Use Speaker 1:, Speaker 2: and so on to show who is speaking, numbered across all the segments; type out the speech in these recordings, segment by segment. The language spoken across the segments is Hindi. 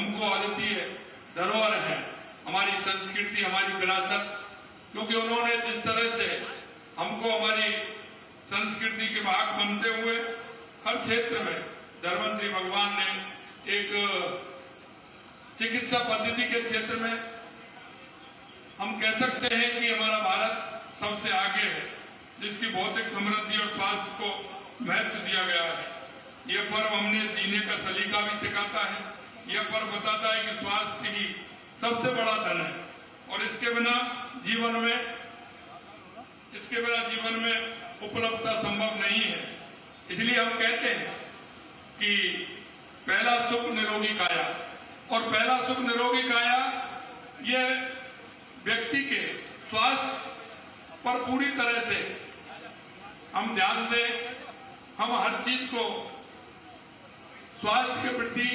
Speaker 1: हमको अद्वितीय धरोहर है, हमारी संस्कृति, हमारी विरासत। क्योंकि उन्होंने जिस तरह से हमको हमारी संस्कृति के भाग बनते हुए हर क्षेत्र में धन्वंतरी भगवान ने एक चिकित्सा पद्धति के क्षेत्र में हम कह सकते हैं कि हमारा भारत सबसे आगे है, जिसकी भौतिक समृद्धि और स्वास्थ्य को महत्व दिया गया है। यह पर्व हमने जीने का सलीका भी सिखाता है। यह पर्व बताता है कि स्वास्थ्य ही सबसे बड़ा धन है और इसके बिना जीवन में उपलब्धता संभव नहीं है। इसलिए हम कहते हैं कि पहला सुख निरोगी काया, और पहला सुख निरोगी काया यह व्यक्ति के स्वास्थ्य पर पूरी तरह से हम ध्यान दें। हम हर चीज को स्वास्थ्य के प्रति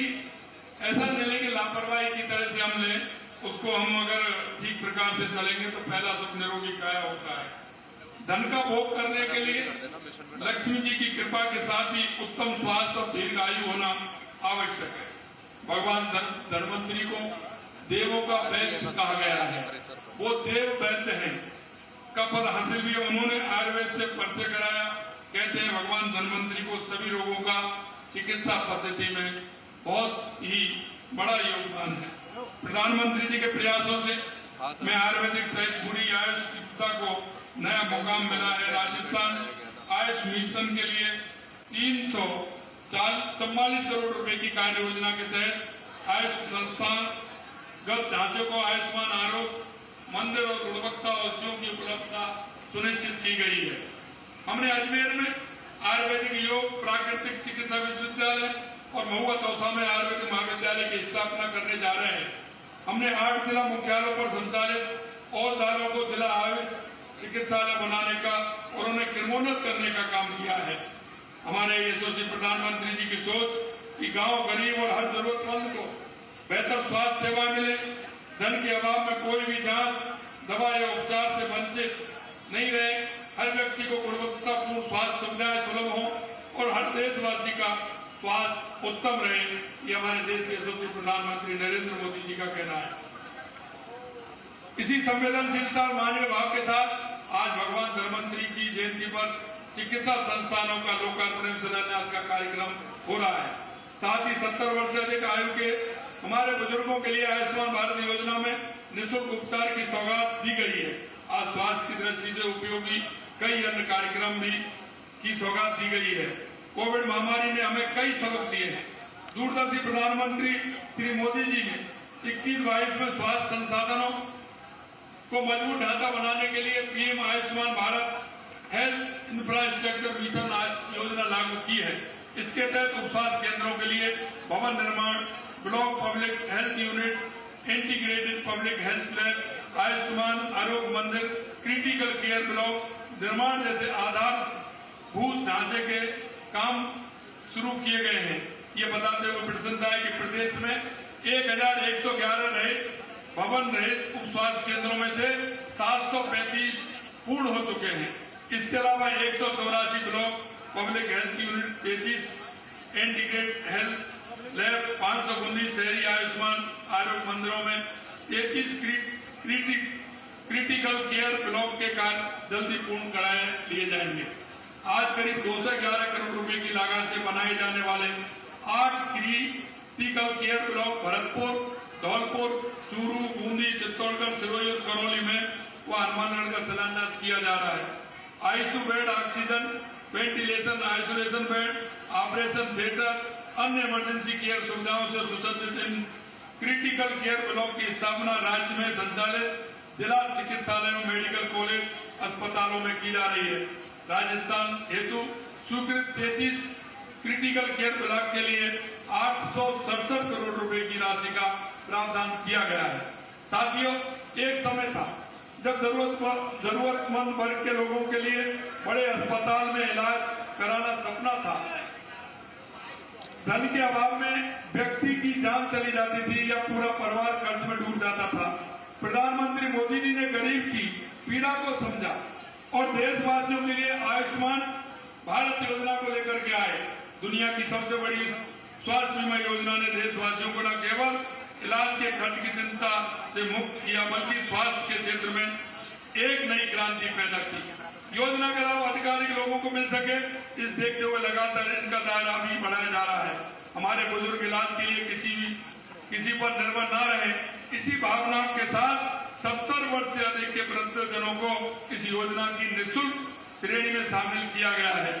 Speaker 1: ऐसा नहीं लें कि लापरवाही की तरह से हम लें, उसको हम अगर ठीक प्रकार से चलेंगे तो पहला सुख निरोगी काया होता है। धन का भोग करने के लिए लक्ष्मी जी की कृपा के साथ ही उत्तम स्वास्थ्य और दीर्घायु होना आवश्यक है। भगवान धन्वंतरी को देवों का वैद्य कहा गया है, वो देव वैद्य हैं का पद हासिल भी उन्होंने आयुर्वेद से परिचय कराया। कहते हैं भगवान धन्वंतरी को सभी रोगों का चिकित्सा पद्धति में बहुत ही बड़ा योगदान है। प्रधानमंत्री जी के प्रयासों से मैं आयुर्वेदिक सहित पूरी आयुष चिकित्सा को नया मुकाम मिला है। राजस्थान आयुष मिशन के लिए 344 करोड़ रुपए की कार्य योजना के तहत आयुष संस्थागत ढांचे को आयुष्मान आरोग्य मंदिर और गुणवत्ता औषधियों की उपलब्धता सुनिश्चित की गई है। हमने अजमेर में आयुर्वेदिक योग प्राकृतिक चिकित्सा विश्वविद्यालय और महुआ तौसा में आयुर्वेदिक महाविद्यालय की स्थापना करने जा रहे हैं। हमने 8 जिला मुख्यालयों पर संचालित और दालों को जिला आयुष चिकित्सालय बनाने का और उन्हें क्रमोन्नत करने का काम किया है। हमारे यशस्वी प्रधानमंत्री जी की सोच कि गांव, गरीब और हर जरूरतमंद को बेहतर स्वास्थ्य सेवा मिले, धन के अभाव में कोई भी जांच, दवा या उपचार से वंचित नहीं रहे, हर व्यक्ति को गुणवत्तापूर्ण स्वास्थ्य सुविधाएं सुलभ हो और हर देशवासी का स्वास्थ्य उत्तम रहे, ये हमारे देश के यशस्वी प्रधानमंत्री नरेंद्र मोदी जी का कहना है। इसी संवेदनशीलता और मानवीय भाव के साथ आज भगवान धन्वंतरी की जयंती पर चिकित्सा संस्थानों का लोकार्पण शिलान्यास का कार्यक्रम हो रहा है। साथ ही 70 वर्ष से अधिक आयु के हमारे बुजुर्गों के लिए आयुष्मान भारत योजना में निःशुल्क उपचार की सौगात दी गई है। आज स्वास्थ्य की दृष्टि से उपयोगी कई अन्य कार्यक्रम भी की सौगात दी गई है। कोविड महामारी ने हमें कई सबक दिए हैं। दूरदर्शी प्रधानमंत्री श्री मोदी जी ने 21-22 में स्वास्थ्य संसाधनों को मजबूत ढांचा बनाने के लिए PM Ayushman Bharat health infrastructure mission योजना लागू की है। इसके तहत उपस्वास्थ्य केंद्रों के लिए भवन निर्माण, block public health unit, integrated public health lab, Ayushman आरोग्य मंदिर, क्रिटिकल केयर ब्लॉक निर्माण जैसे आधारभूत ढांचे के काम शुरू किए गए हैं। ये बताते हुए प्रसन्नता है कि प्रदेश में 1111 रहे भवन रहित उप स्वास्थ्य केंद्रों में से 735 पूर्ण हो चुके हैं। इसके अलावा 184 block public health unit, 33 integrated health lab, 519 शहरी आयुष्मान आरोग्य मंदिरों में 33 क्रिटिकल केयर ब्लॉक के कार्य जल्दी पूर्ण कराए लिए जाएंगे। आज करीब 211 करोड़ रुपए की लागत से बनाए जाने वाले 8 critical care block Bharatpur, Dholpur, Churu, Bundi, Chittorgarh, Sirohi और करौली में व हनुमानगढ़ का शिलान्यास किया जा रहा है। ICU bed, oxygen, ventilation, isolation bed, operation theatre, अन्य इमरजेंसी केयर सुविधाओं से सुसज्जित इन क्रिटिकल केयर ब्लॉक की स्थापना राज्य में संचालित जिला चिकित्सालयों, मेडिकल कॉलेज, अस्पतालों में की जा रही है। राजस्थान हेतु स्वीकृत 33 क्रिटिकल केयर ब्लॉक के लिए 867 करोड़ रुपए की राशि का प्रावधान किया गया है। साथियों, एक समय था जब जरूरतमंद वर्ग के लोगों के लिए बड़े अस्पताल में इलाज कराना सपना था। धन के अभाव में व्यक्ति की जान चली जाती थी या पूरा परिवार कर्ज में डूब जाता था। प्रधानमंत्री मोदी जी ने गरीब की पीड़ा को समझा और देशवासियों के लिए आयुष्मान भारत योजना को लेकर के आए। दुनिया की सबसे बड़ी स्वास्थ्य बीमा योजना ने देशवासियों को न केवल इलाज के खर्च की चिंता से मुक्त किया, बल्कि स्वास्थ्य के क्षेत्र में एक नई क्रांति पैदा की। योजना का लाभ अधिकारिक लोगों को मिल सके, इस देखते हुए लगातार इनका दायरा भी बढ़ाया जा रहा है। हमारे बुजुर्ग इलाज के लिए किसी पर निर्भर न रहे, इसी भावना के साथ 70 वर्ष से अधिक के वृद्धजनों को इस योजना की निःशुल्क श्रेणी में शामिल किया गया है।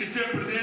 Speaker 1: इससे प्रदेश